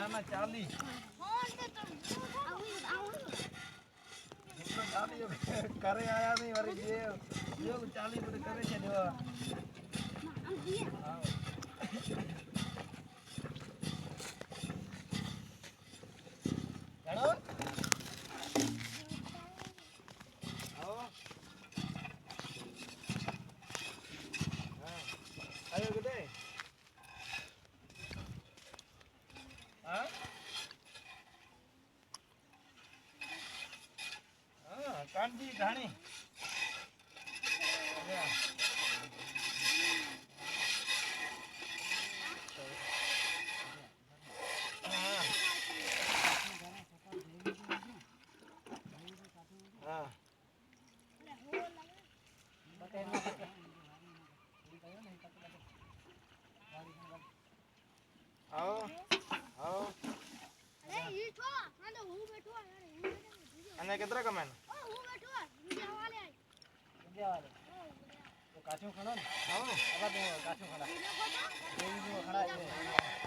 ના ના 40 કરે આયા નહીં વળી જે 40 બધું કરે છે દેવા જાણો આવો હા આયો ગદે હા હા કાંજી ધાણી હા આવો આવો અને કેટલા કમાન કાચું ખણો ને આવો કાચું ખણા